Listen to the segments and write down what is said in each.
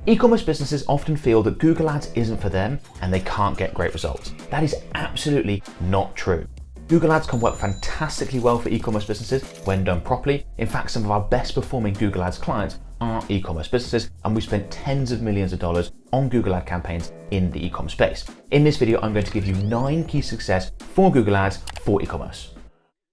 E-commerce businesses often feel that Google Ads isn't for them and they can't get great results. That is absolutely not true. Google Ads can work fantastically well for e-commerce businesses when done properly. In fact, some of our best performing Google Ads clients are e-commerce businesses, and we've spent tens of millions of dollars on Google Ad campaigns in the e-commerce space. In this video, I'm going to give you 9 key success for Google Ads for e-commerce.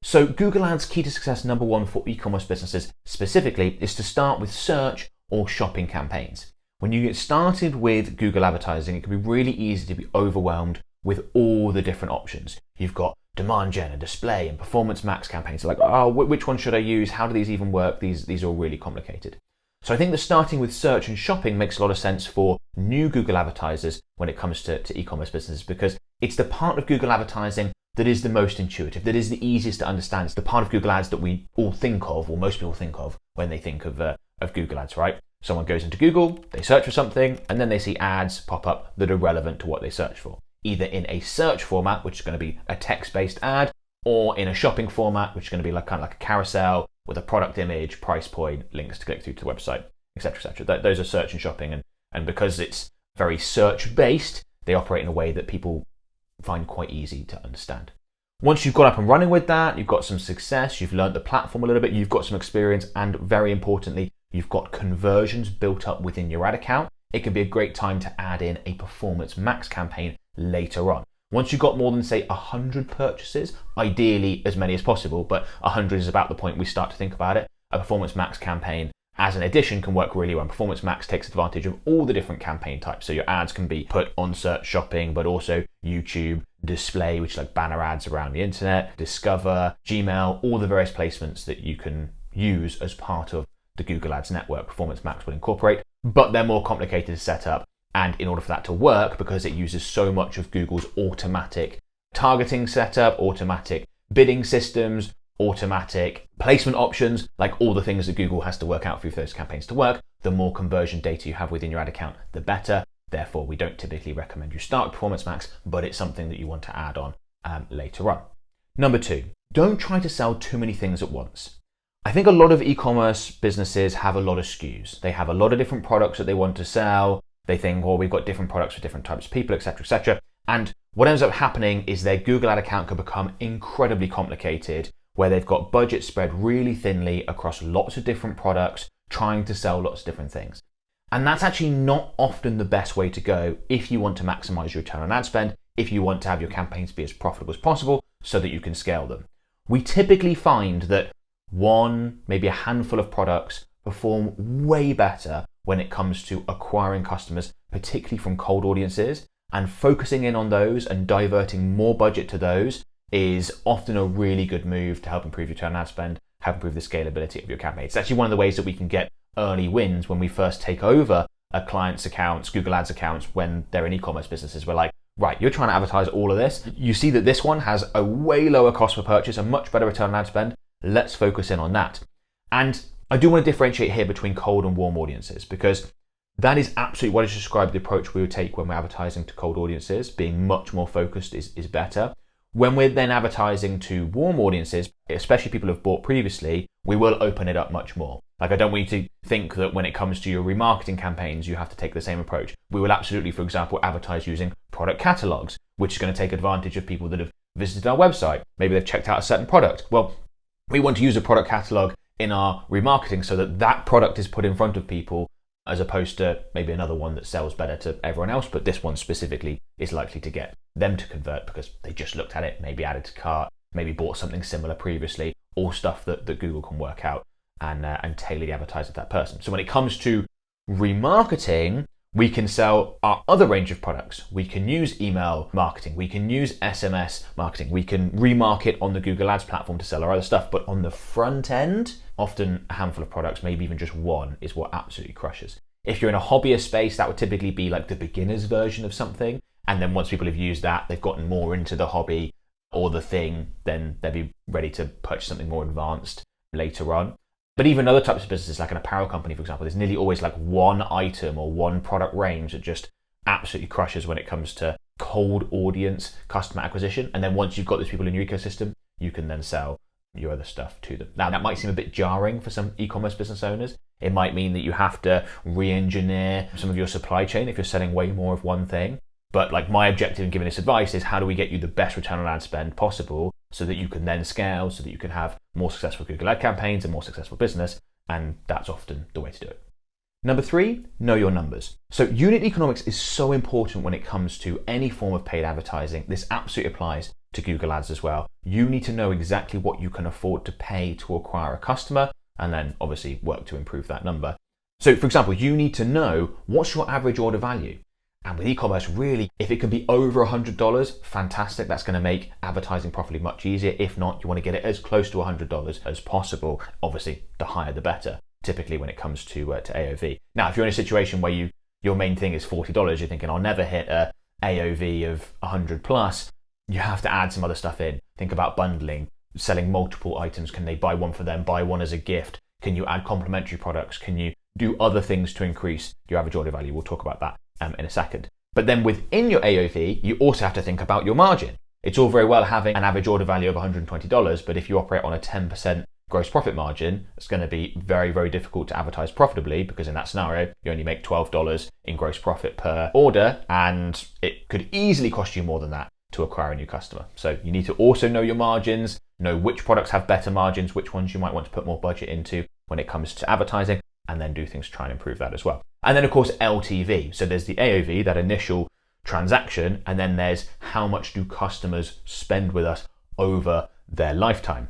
So Google Ads key to success number 1 for e-commerce businesses specifically is to start with search or shopping campaigns. When you get started with Google advertising, it can be really easy to be overwhelmed with all the different options. You've got demand gen and display and performance max campaigns. So like, oh, which one should I use? How do these even work? These are all really complicated. So I think that starting with search and shopping makes a lot of sense for new Google advertisers when it comes to e-commerce businesses, because it's the part of Google advertising that is the most intuitive, that is the easiest to understand. It's the part of Google Ads that we all think of, or most people think of, when they think of Google Ads, right? Someone goes into Google, they search for something, and then they see ads pop up that are relevant to what they search for, either in a search format, which is going to be a text-based ad, or in a shopping format, which is going to be kind of like a carousel with a product image, price point, links to click through to the website, etc., etc. Those are search and shopping, and because it's very search-based, they operate in a way that people find quite easy to understand. Once you've got up and running with that, you've got some success, you've learned the platform a little bit, you've got some experience, and very importantly, you've got conversions built up within your ad account, it can be a great time to add in a performance max campaign later on. Once you've got more than, say, 100 purchases, ideally as many as possible, but 100 is about the point we start to think about it, a performance max campaign as an addition can work really well. Performance max takes advantage of all the different campaign types. So your ads can be put on search shopping, but also YouTube, display, which is like banner ads around the internet, Discover, Gmail, all the various placements that you can use as part of the Google Ads network. Performance max will incorporate, but they're more complicated to set up. And in order for that to work, because it uses so much of Google's automatic targeting setup, automatic bidding systems, automatic placement options, like all the things that Google has to work out for those campaigns to work, the more conversion data you have within your ad account, the better. Therefore, we don't typically recommend you start with Performance Max, but it's something that you want to add on later on. Number 2, don't try to sell too many things at once. I think a lot of e-commerce businesses have a lot of SKUs. They have a lot of different products that they want to sell. They think, well, we've got different products for different types of people, etc., etc. And what ends up happening is their Google Ad account can become incredibly complicated, where they've got budget spread really thinly across lots of different products, trying to sell lots of different things. And that's actually not often the best way to go if you want to maximize your return on ad spend, if you want to have your campaigns be as profitable as possible so that you can scale them. We typically find that one, maybe a handful of products perform way better when it comes to acquiring customers, particularly from cold audiences, and focusing in on those and diverting more budget to those is often a really good move to help improve your return on ad spend, help improve the scalability of your campaign. It's actually one of the ways that we can get early wins when we first take over a client's accounts, Google Ads accounts, when they're in e-commerce businesses. We're like, right, you're trying to advertise all of this. You see that this one has a way lower cost per purchase, a much better return on ad spend. Let's focus in on that. And I do want to differentiate here between cold and warm audiences, because that is absolutely what I just described the approach we would take when we're advertising to cold audiences. Being much more focused is better. When we're then advertising to warm audiences, especially people who've bought previously, we will open it up much more. Like, I don't want you to think that when it comes to your remarketing campaigns, you have to take the same approach. We will absolutely, for example, advertise using product catalogs, which is going to take advantage of people that have visited our website. Maybe they've checked out a certain product. Well, we want to use a product catalog in our remarketing so that that product is put in front of people, as opposed to maybe another one that sells better to everyone else, but this one specifically is likely to get them to convert because they just looked at it, maybe added to cart, maybe bought something similar previously, all stuff that Google can work out and tailor the advertising to that person. So when it comes to remarketing, we can sell our other range of products. We can use email marketing. We can use SMS marketing. We can remarket on the Google Ads platform to sell our other stuff. But on the front end, often a handful of products, maybe even just one, is what absolutely crushes. If you're in a hobbyist space, that would typically be like the beginner's version of something. And then once people have used that, they've gotten more into the hobby or the thing, then they'll be ready to purchase something more advanced later on. But even other types of businesses, like an apparel company, for example, there's nearly always like one item or one product range that just absolutely crushes when it comes to cold audience customer acquisition. And then once you've got those people in your ecosystem, you can then sell your other stuff to them. Now, that might seem a bit jarring for some e-commerce business owners. It might mean that you have to re-engineer some of your supply chain if you're selling way more of one thing. But like, my objective in giving this advice is, how do we get you the best return on ad spend possible so that you can then scale, so that you can have more successful Google ad campaigns and more successful business? And that's often the way to do it. Number 3, know your numbers. So unit economics is so important when it comes to any form of paid advertising. This absolutely applies to Google Ads as well. You need to know exactly what you can afford to pay to acquire a customer, and then obviously work to improve that number. So for example, you need to know, what's your average order value? And with e-commerce, really, if it can be over $100, fantastic. That's going to make advertising properly much easier. If not, you want to get it as close to $100 as possible. Obviously, the higher the better, typically when it comes to AOV. Now, if you're in a situation where your main thing is $40, you're thinking, I'll never hit a AOV of 100 plus, you have to add some other stuff in. Think about bundling, selling multiple items. Can they buy one for them, buy one as a gift? Can you add complementary products? Can you do other things to increase your average order value? We'll talk about that in a second. But then within your AOV, you also have to think about your margin. It's all very well having an average order value of $120, but if you operate on a 10% gross profit margin, it's going to be very, very difficult to advertise profitably, because in that scenario, you only make $12 in gross profit per order, and it could easily cost you more than that to acquire a new customer. So you need to also know your margins, know which products have better margins, which ones you might want to put more budget into when it comes to advertising, and then do things to try and improve that as well. And then of course, LTV. So there's the AOV, that initial transaction, and then there's how much do customers spend with us over their lifetime.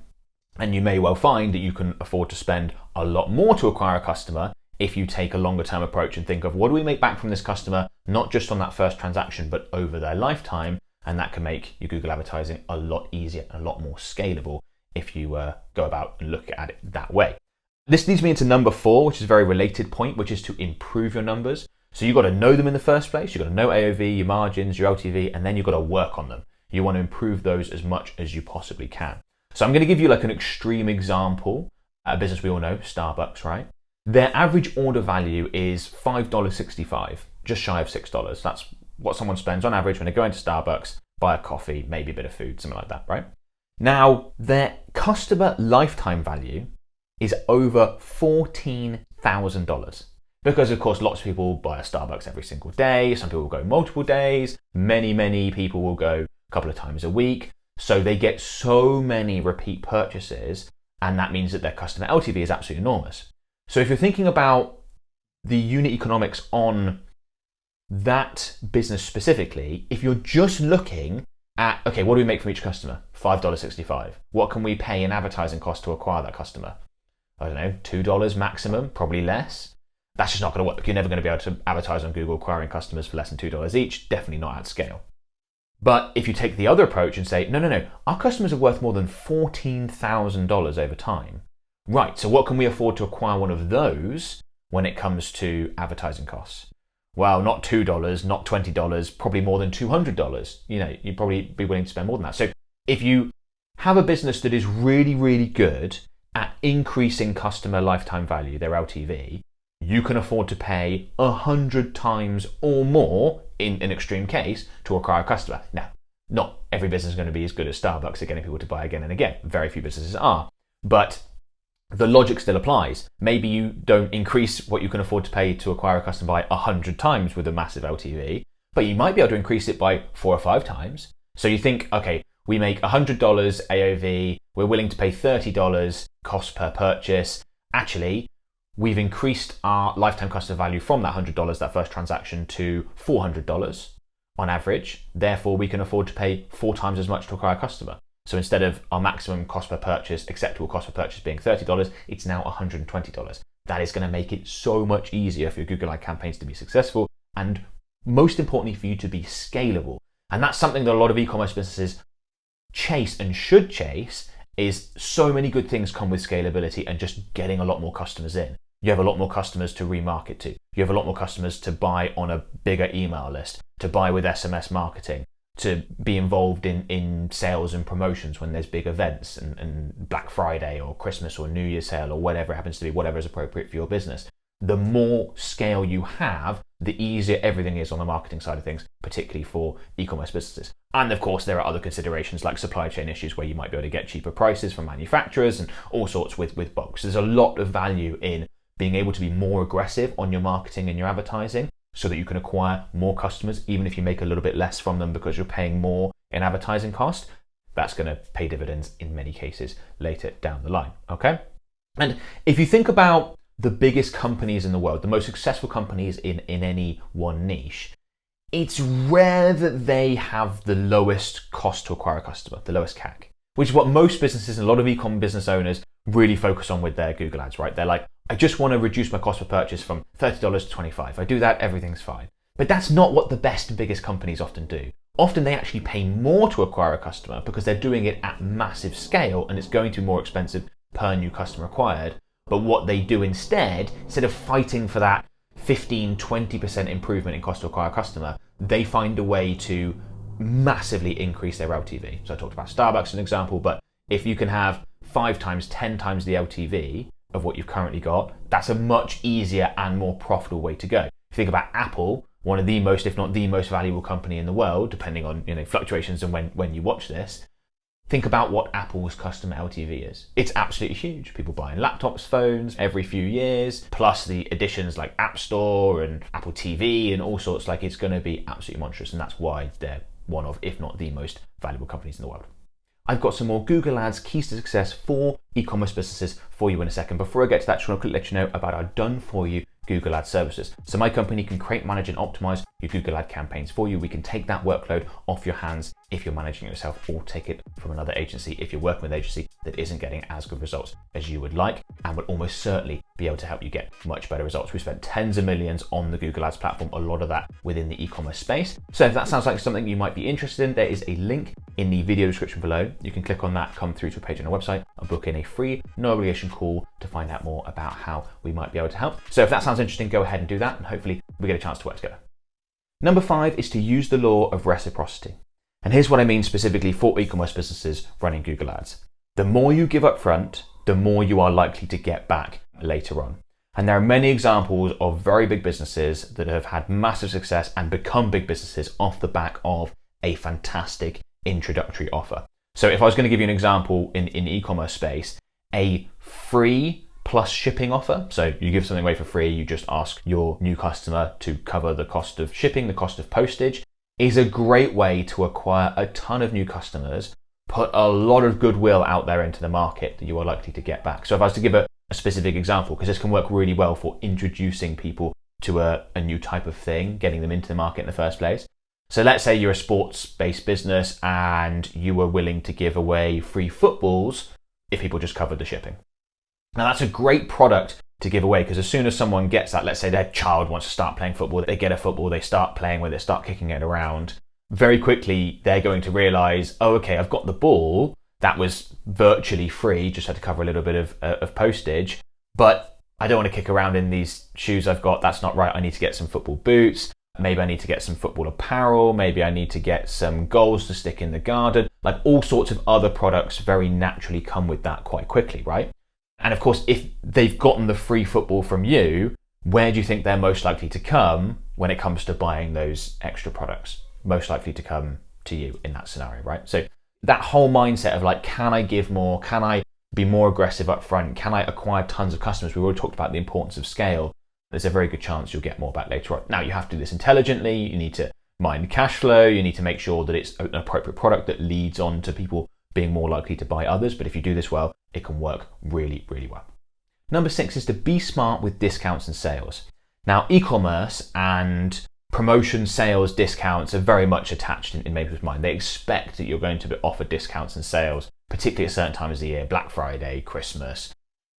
And you may well find that you can afford to spend a lot more to acquire a customer if you take a longer term approach and think of, what do we make back from this customer, not just on that first transaction, but over their lifetime. And that can make your Google advertising a lot easier and a lot more scalable if you go about and look at it that way. This leads me into number 4, which is a very related point, which is to improve your numbers. So you've got to know them in the first place. You've got to know AOV, your margins, your LTV, and then you've got to work on them. You want to improve those as much as you possibly can. So I'm going to give you like an extreme example. A business we all know, Starbucks, right? Their average order value is $5.65, just shy of $6. That's what someone spends on average when they go into Starbucks, buy a coffee, maybe a bit of food, something like that, right? Now, their customer lifetime value is over $14,000. Because of course, lots of people buy a Starbucks every single day. Some people will go multiple days. Many people will go a couple of times a week. So they get so many repeat purchases, and that means that their customer LTV is absolutely enormous. So if you're thinking about the unit economics on that business specifically, if you're just looking at, okay, what do we make from each customer? $5.65. What can we pay in advertising cost to acquire that customer? I don't know, $2 maximum, probably less. That's just not going to work. You're never going to be able to advertise on Google acquiring customers for less than $2 each, definitely not at scale. But if you take the other approach and say, no, our customers are worth more than $14,000 over time. Right, so what can we afford to acquire one of those when it comes to advertising costs? Well, not $2, not $20, probably more than $200. You'd probably be willing to spend more than that. So if you have a business that is really, really good at increasing customer lifetime value, their LTV, you can afford to pay 100 times or more, in an extreme case, to acquire a customer. Now, not every business is going to be as good as Starbucks at getting people to buy again and again. Very few businesses are. But the logic still applies. Maybe you don't increase what you can afford to pay to acquire a customer by 100 times with a massive LTV, but you might be able to increase it by 4 or 5 times. So you think, okay, we make $100 AOV, we're willing to pay $30 cost per purchase. Actually, we've increased our lifetime customer value from that $100, that first transaction, to $400 on average. Therefore, we can afford to pay 4 times as much to acquire a customer. So instead of our maximum cost per purchase, acceptable cost per purchase being $30, it's now $120. That is going to make it so much easier for your Google Ad campaigns to be successful, and most importantly, for you to be scalable. And that's something that a lot of e-commerce businesses chase and should chase, is so many good things come with scalability and just getting a lot more customers in. You have a lot more customers to remarket to. You have a lot more customers to buy on a bigger email list, to buy with SMS marketing, to be involved in sales and promotions when there's big events and Black Friday or Christmas or New Year's sale or whatever it happens to be, whatever is appropriate for your business. The more scale you have, the easier everything is on the marketing side of things, particularly for e-commerce businesses. And of course, there are other considerations like supply chain issues where you might be able to get cheaper prices from manufacturers and all sorts with bulk. So there's a lot of value in being able to be more aggressive on your marketing and your advertising so that you can acquire more customers, even if you make a little bit less from them because you're paying more in advertising cost. That's going to pay dividends in many cases later down the line, okay? And if you think about the biggest companies in the world, the most successful companies in any one niche, it's rare that they have the lowest cost to acquire a customer, the lowest CAC, which is what most businesses and a lot of e-com business owners really focus on with their Google ads, right? They're like, I just want to reduce my cost per purchase from $30 to $25. If I do that, everything's fine. But that's not what the best and biggest companies often do. Often they actually pay more to acquire a customer because they're doing it at massive scale and it's going to be more expensive per new customer acquired. But what they do instead of fighting for that 15-20% improvement in cost to acquire a customer, they find a way to massively increase their LTV. So I talked about Starbucks as an example, but if you can have 5 times, 10 times the LTV of what you've currently got, that's a much easier and more profitable way to go. If you think about Apple, one of the most, if not the most valuable company in the world, depending on fluctuations and when you watch this, think about what Apple's customer LTV is. It's absolutely huge. People buying laptops, phones every few years, plus the additions like App Store and Apple TV and all sorts. Like, it's going to be absolutely monstrous, and that's why they're one of, if not the most valuable companies in the world. I've got some more Google Ads keys to success for e-commerce businesses for you in a second. Before I get to that, I just want to quickly let you know about our done-for-you Google Ad services. So my company can create, manage, and optimize your Google Ad campaigns for you. We can take that workload off your hands if you're managing it yourself, or take it from another agency if you're working with an agency that isn't getting as good results as you would like, and will almost certainly be able to help you get much better results. We spent tens of millions on the Google Ads platform, a lot of that within the e-commerce space. So if that sounds like something you might be interested in, there is a link in the video description below. You can click on that, come through to a page on our website, and book in a free, no obligation call to find out more about how we might be able to help. So if that sounds interesting, go ahead and do that, and hopefully we get a chance to work together. Number 5 is to use the law of reciprocity. And here's what I mean specifically for e-commerce businesses running Google Ads. The more you give up front, the more you are likely to get back later on. And there are many examples of very big businesses that have had massive success and become big businesses off the back of a fantastic introductory offer. So if I was going to give you an example in e-commerce space, a free plus shipping offer. So you give something away for free, you just ask your new customer to cover the cost of shipping, the cost of postage, is a great way to acquire a ton of new customers, put a lot of goodwill out there into the market that you are likely to get back. So if I was to give a specific example, because this can work really well for introducing people to a new type of thing, getting them into the market in the first place. So let's say you're a sports-based business and you were willing to give away free footballs if people just covered the shipping. Now that's a great product to give away, because as soon as someone gets that, let's say their child wants to start playing football, they get a football, they start playing with it, start kicking it around, very quickly they're going to realize, oh, okay, I've got the ball, that was virtually free, just had to cover a little bit of postage, but I don't want to kick around in these shoes I've got, that's not right, I need to get some football boots, maybe I need to get some football apparel, maybe I need to get some goals to stick in the garden, like all sorts of other products very naturally come with that quite quickly, right? And of course, if they've gotten the free football from you, where do you think they're most likely to come when it comes to buying those extra products? Most likely to come to you in that scenario, right? So that whole mindset of like, can I give more? Can I be more aggressive up front? Can I acquire tons of customers? We've already talked about the importance of scale. There's a very good chance you'll get more back later on. Now, you have to do this intelligently. You need to mind cash flow. You need to make sure that it's an appropriate product that leads on to people being more likely to buy others. But if you do this well, it can work really, really well. Number 6 is to be smart with discounts and sales. Now, e-commerce and promotion, sales, discounts are very much attached in many people's mind. They expect that you're going to offer discounts and sales, particularly at certain times of the year, Black Friday, Christmas,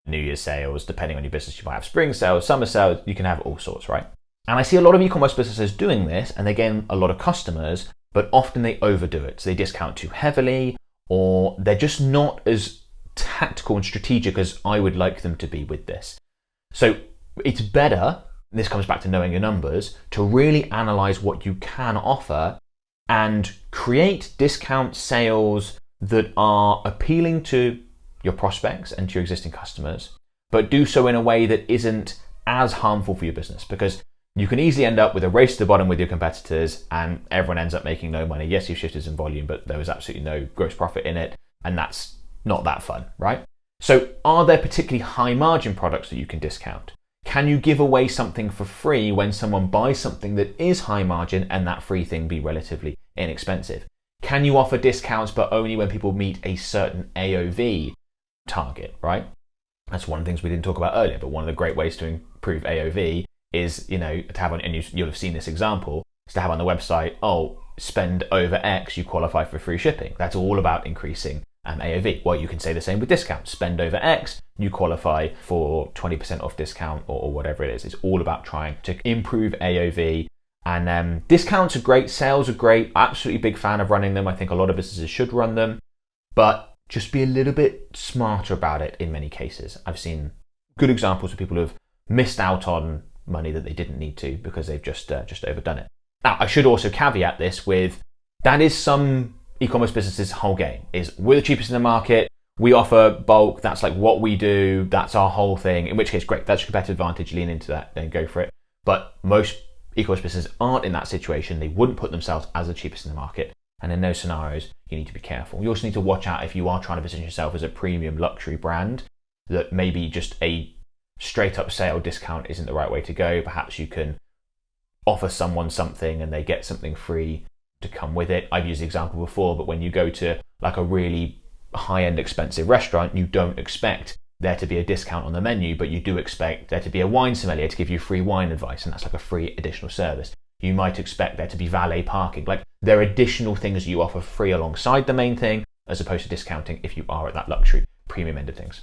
New Year's sales, depending on your business. You might have spring sales, summer sales, you can have all sorts, right? And I see a lot of e-commerce businesses doing this, and they gain a lot of customers, but often they overdo it. So they discount too heavily, or they're just not as tactical and strategic as I would like them to be with this. So it's better, and this comes back to knowing your numbers, to really analyze what you can offer and create discount sales that are appealing to your prospects and to your existing customers, but do so in a way that isn't as harmful for your business. Because You can easily end up with a race to the bottom with your competitors and everyone ends up making no money. Yes, you've shifted some volume, but there was absolutely no gross profit in it, and that's not that fun, right? So are there particularly high margin products that you can discount? Can you give away something for free when someone buys something that is high margin and that free thing be relatively inexpensive? Can you offer discounts but only when people meet a certain AOV target, right? That's one of the things we didn't talk about earlier, but one of the great ways to improve AOV is, to have on, and you'll have seen this example, is to have on the website, oh, spend over X, you qualify for free shipping. That's all about increasing AOV. Well, you can say the same with discounts. Spend over X, you qualify for 20% off discount or whatever it is. It's all about trying to improve AOV. And discounts are great, sales are great. Absolutely big fan of running them. I think a lot of businesses should run them, but just be a little bit smarter about it in many cases. I've seen good examples of people who have missed out on money that they didn't need to because they've just overdone it. Now, I should also caveat this with, that is some e-commerce businesses' whole game, is we're the cheapest in the market, we offer bulk, that's like what we do, that's our whole thing, in which case, great, that's your competitive advantage, lean into that, then go for it. But most e-commerce businesses aren't in that situation. They wouldn't put themselves as the cheapest in the market. And in those scenarios, you need to be careful. You also need to watch out if you are trying to position yourself as a premium luxury brand, that maybe just a straight up sale discount isn't the right way to go. Perhaps you can offer someone something and they get something free to come with it. I've used the example before, but when you go to like a really high-end expensive restaurant, you don't expect there to be a discount on the menu, but you do expect there to be a wine sommelier to give you free wine advice, and that's like a free additional service. You might expect there to be valet parking. Like, there are additional things you offer free alongside the main thing, as opposed to discounting if you are at that luxury premium end of things.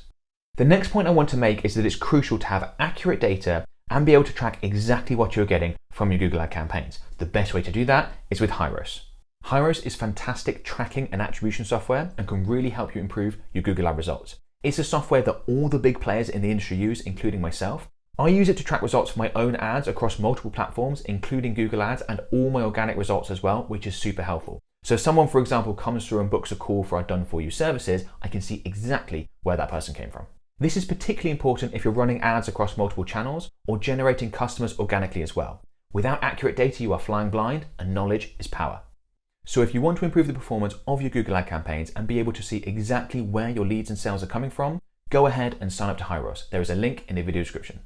The next point I want to make is that it's crucial to have accurate data and be able to track exactly what you're getting from your Google Ad campaigns. The best way to do that is with Hyros. Hyros is fantastic tracking and attribution software and can really help you improve your Google Ad results. It's a software that all the big players in the industry use, including myself. I use it to track results for my own ads across multiple platforms, including Google Ads, and all my organic results as well, which is super helpful. So if someone, for example, comes through and books a call for our done-for-you services, I can see exactly where that person came from. This is particularly important if you're running ads across multiple channels or generating customers organically as well. Without accurate data, you are flying blind, and knowledge is power. So if you want to improve the performance of your Google Ad campaigns and be able to see exactly where your leads and sales are coming from, go ahead and sign up to Hyros. There is a link in the video description.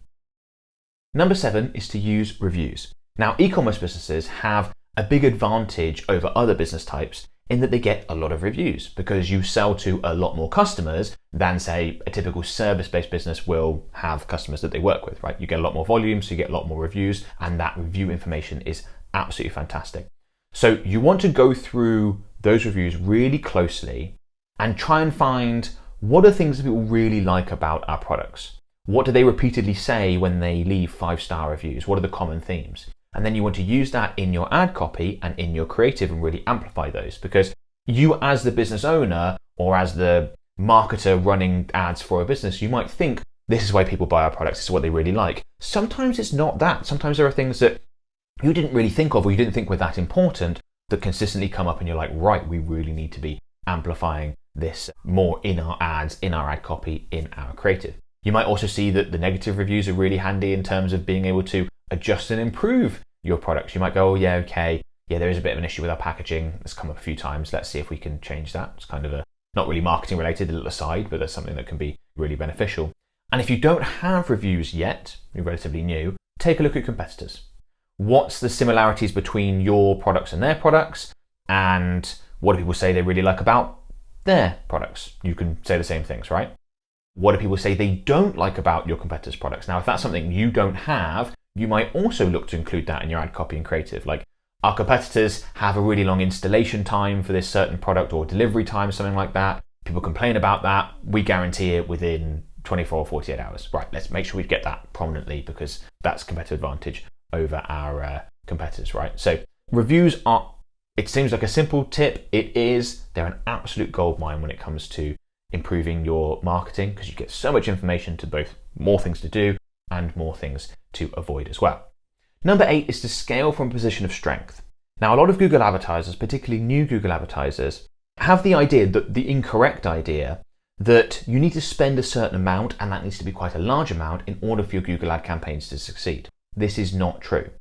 Number 7 is to use reviews. Now, e-commerce businesses have a big advantage over other business types in that they get a lot of reviews because you sell to a lot more customers than, say, a typical service-based business will have customers that they work with, right? You get a lot more volume, so you get a lot more reviews, and that review information is absolutely fantastic. So you want to go through those reviews really closely and try and find what are things that people really like about our products. What do they repeatedly say when they leave 5-star reviews? What are the common themes? And then you want to use that in your ad copy and in your creative and really amplify those, because you as the business owner or as the marketer running ads for a business, you might think this is why people buy our products, this is what they really like. Sometimes it's not that. Sometimes there are things that you didn't really think of or you didn't think were that important that consistently come up and you're like, right, we really need to be amplifying this more in our ads, in our ad copy, in our creative. You might also see that the negative reviews are really handy in terms of being able to adjust and improve your products. You might go, oh yeah, okay, yeah, there is a bit of an issue with our packaging. It's come up a few times. Let's see if we can change that. It's kind of a, not really marketing related, a little aside, but that's something that can be really beneficial. And if you don't have reviews yet, you're relatively new, take a look at competitors. What's the similarities between your products and their products? And what do people say they really like about their products? You can say the same things, right? What do people say they don't like about your competitors' products? Now, if that's something you don't have, you might also look to include that in your ad copy and creative. Like, our competitors have a really long installation time for this certain product or delivery time, something like that. People complain about that. We guarantee it within 24 or 48 hours. Right, let's make sure we get that prominently because that's competitive advantage over our competitors, right? So reviews are, it seems like a simple tip. It is. They're an absolute goldmine when it comes to improving your marketing because you get so much information to both more things to do and more things to avoid as well. Number 8 is to scale from a position of strength. Now, a lot of Google advertisers, particularly new Google advertisers, have the idea, that the incorrect idea, that you need to spend a certain amount and that needs to be quite a large amount in order for your Google ad campaigns to succeed. This is not true.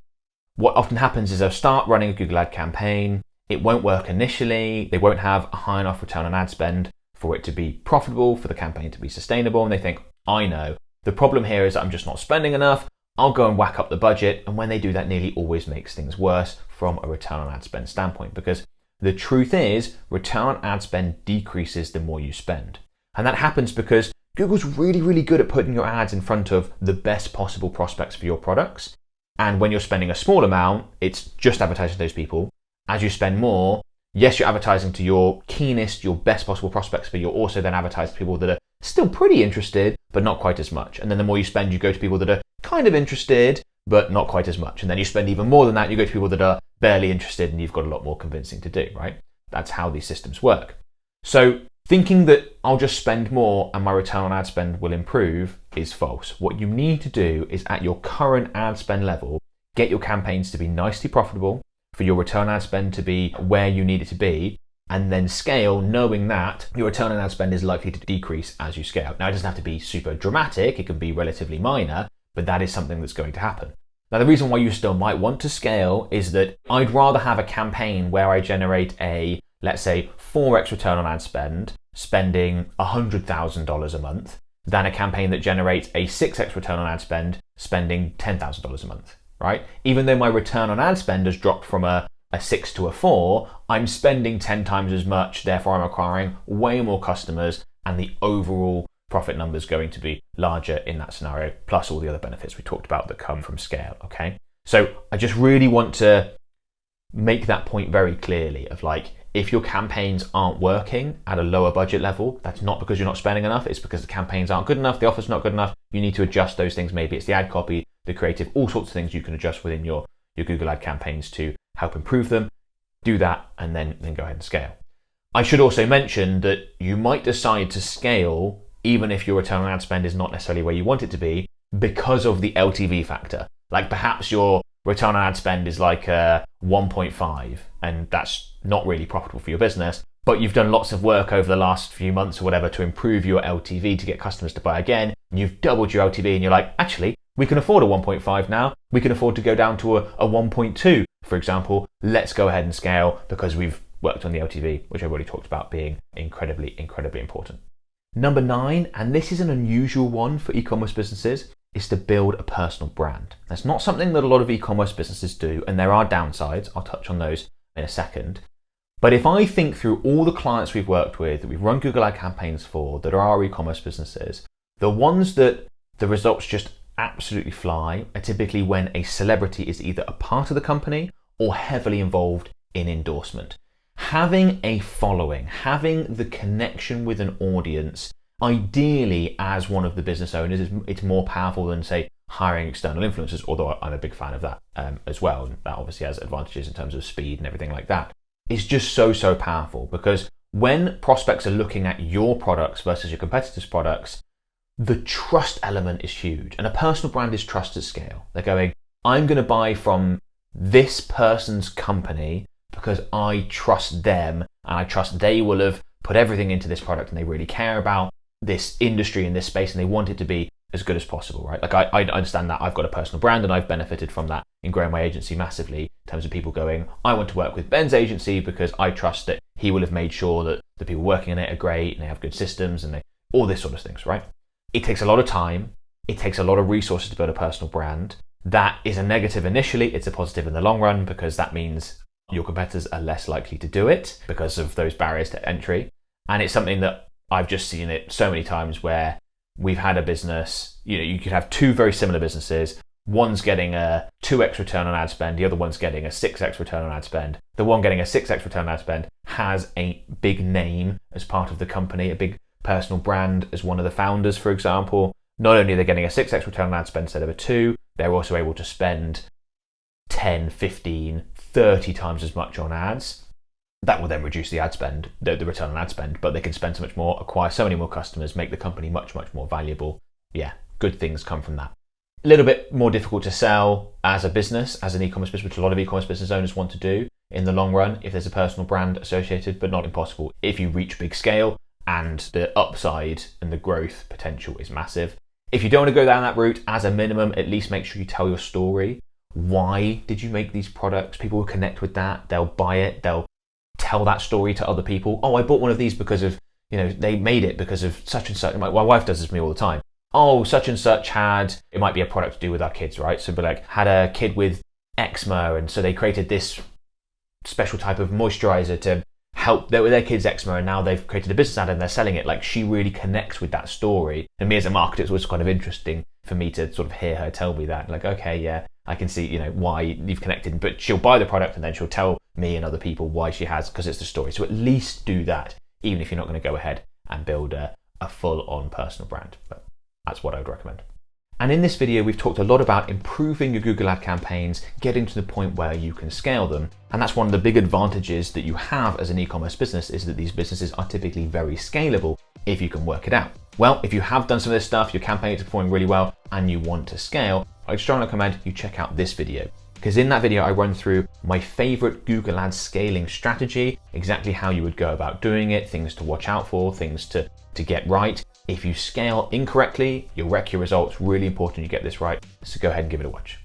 What often happens is they'll start running a Google ad campaign. It won't work initially. They won't have a high enough return on ad spend for it to be profitable, for the campaign to be sustainable. And they think, I know, the problem here is that I'm just not spending enough. I'll go and whack up the budget. And when they do that, nearly always makes things worse from a return on ad spend standpoint, because the truth is return on ad spend decreases the more you spend. And that happens because Google's really, really good at putting your ads in front of the best possible prospects for your products. And when you're spending a small amount, it's just advertising to those people. As you spend more, yes, you're advertising to your keenest, your best possible prospects, but you're also then advertising to people that are still pretty interested, but not quite as much. And then the more you spend, you go to people that are kind of interested, but not quite as much. And then you spend even more than that, you go to people that are barely interested, and you've got a lot more convincing to do, right? That's how these systems work. So thinking that I'll just spend more and my return on ad spend will improve is false. What you need to do is at your current ad spend level, get your campaigns to be nicely profitable, for your return on ad spend to be where you need it to be, and then scale knowing that your return on ad spend is likely to decrease as you scale. Now, it doesn't have to be super dramatic, it can be relatively minor, but that is something that's going to happen. Now, the reason why you still might want to scale is that I'd rather have a campaign where I generate a, let's say, 4x return on ad spend, spending $100,000 a month, than a campaign that generates a 6x return on ad spend, spending $10,000 a month, right? Even though my return on ad spend has dropped from a 6 to a 4, I'm spending 10 times as much, therefore I'm acquiring way more customers, and the overall profit number is going to be larger in that scenario, plus all the other benefits we talked about that come from scale, okay? So I just really want to make that point very clearly of like, if your campaigns aren't working at a lower budget level, that's not because you're not spending enough, it's because the campaigns aren't good enough, the offer's not good enough, you need to adjust those things. Maybe it's the ad copy, the creative, all sorts of things you can adjust within your Google ad campaigns to help improve them. Do that and then go ahead and scale. I should also mention that you might decide to scale even if your return on ad spend is not necessarily where you want it to be because of the LTV factor. Like perhaps your return on ad spend is like 1.5 and that's not really profitable for your business, but you've done lots of work over the last few months or whatever to improve your LTV to get customers to buy again. And you've doubled your LTV and you're like, actually, we can afford a 1.5 now. We can afford to go down to a 1.2, for example. Let's go ahead and scale because we've worked on the LTV, which I've already talked about being incredibly, incredibly important. Number 9, and this is an unusual one for e-commerce businesses, is to build a personal brand. That's not something that a lot of e-commerce businesses do, and there are downsides. I'll touch on those in a second. But if I think through all the clients we've worked with, that we've run Google ad campaigns for, that are our e-commerce businesses, the ones that the results just absolutely fly are typically when a celebrity is either a part of the company or heavily involved in endorsement. Having a following, having the connection with an audience, ideally as one of the business owners, it's more powerful than, say, hiring external influencers, although I'm a big fan of that as well. And that obviously has advantages in terms of speed and everything like that. It's just so powerful because when prospects are looking at your products versus your competitors' products, the trust element is huge. And a personal brand is trust at scale. They're going, I'm going to buy from this person's company because I trust them and I trust they will have put everything into this product and they really care about this industry in this space and they want it to be as good as possible, right? Like I understand that I've got a personal brand and I've benefited from that in growing my agency massively in terms of people going, I want to work with Ben's agency because I trust that he will have made sure that the people working in it are great and they have good systems and all this sort of things, right? It takes a lot of time. It takes a lot of resources to build a personal brand. That is a negative initially. It's a positive in the long run because that means your competitors are less likely to do it because of those barriers to entry. And it's something that I've just seen it so many times where we've had a business, you could have two very similar businesses. One's getting a 2x return on ad spend. The other one's getting a 6x return on ad spend. The one getting a 6x return on ad spend has a big name as part of the company, a big personal brand as one of the founders, for example. Not only are they getting a 6x return on ad spend instead of a 2, they're also able to spend 10, 15, 30 times as much on ads. That will then reduce the ad spend, the return on ad spend, but they can spend so much more, acquire so many more customers, make the company much more valuable. Yeah, good things come from that. A little bit more difficult to sell as a business, as an e-commerce business, which a lot of e-commerce business owners want to do in the long run if there's a personal brand associated, but not impossible if you reach big scale and the upside and the growth potential is massive. If you don't want to go down that route, as a minimum, at least make sure you tell your story. Why did you make these products? People will connect with that. They'll buy it. They'll tell that story to other people. Oh, I bought one of these because of, they made it because of such and such. My wife does this to me all the time. Oh, such and such it might be a product to do with our kids, right? So, but had a kid with eczema, and so they created this special type of moisturizer to help with their kids' eczema, and now they've created a business ad and they're selling it. She really connects with that story. And me as a marketer, it was kind of interesting for me to sort of hear her tell me that. Okay, yeah, I can see, why you've connected. But she'll buy the product and then she'll tell me and other people why she has, because it's the story. So at least do that, even if you're not going to go ahead and build a full-on personal brand. But that's what I would recommend. And in this video, we've talked a lot about improving your Google Ad campaigns, getting to the point where you can scale them. And that's one of the big advantages that you have as an e-commerce business, is that these businesses are typically very scalable if you can work it out. Well, if you have done some of this stuff, your campaign is performing really well, and you want to scale, I'd strongly recommend you check out this video. Because in that video, I run through my favorite Google Ads scaling strategy, exactly how you would go about doing it, things to watch out for, things to get right. If you scale incorrectly, you'll wreck your results. Really important you get this right. So go ahead and give it a watch.